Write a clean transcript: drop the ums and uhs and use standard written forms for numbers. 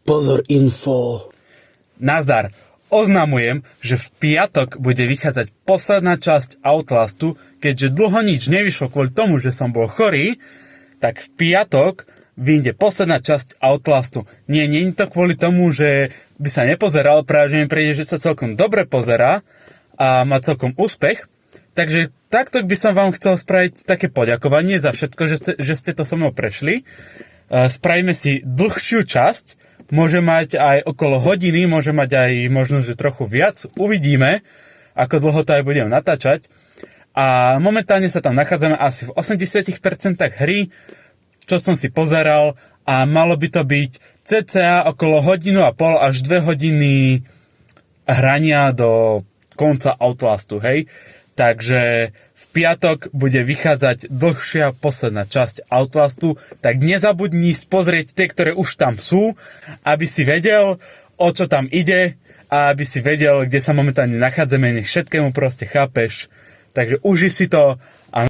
Pozor info. Nazdar. Oznamujem, že v piatok bude vychádzať posledná časť Outlastu, keďže dlho nič nevyšlo kvôli tomu, že som bol chorý, tak v piatok vyjde posledná časť Outlastu. Nie je to kvôli tomu, že by sa nepozeral, práve že mi príde, že sa celkom dobre pozerá a má celkom úspech. Takže takto by som vám chcel spraviť také poďakovanie za všetko, že ste to so mnou prešli. Spravíme si dlhšiu časť, môže mať aj okolo hodiny, môže mať aj možno, že trochu viac. Uvidíme, ako dlho to aj budem natáčať. A momentálne sa tam nachádzame asi v 80% hry, čo som si pozeral, a malo by to byť cca okolo 1,5 až 2 hodiny hrania do konca Outlastu, hej. Takže v piatok bude vychádzať dlhšia posledná časť Outlastu, tak nezabudni pozrieť tie, ktoré už tam sú, aby si vedel, o čo tam ide a aby si vedel, kde sa momentálne nachádzame, nech všetkému proste chápeš. Takže uži si to a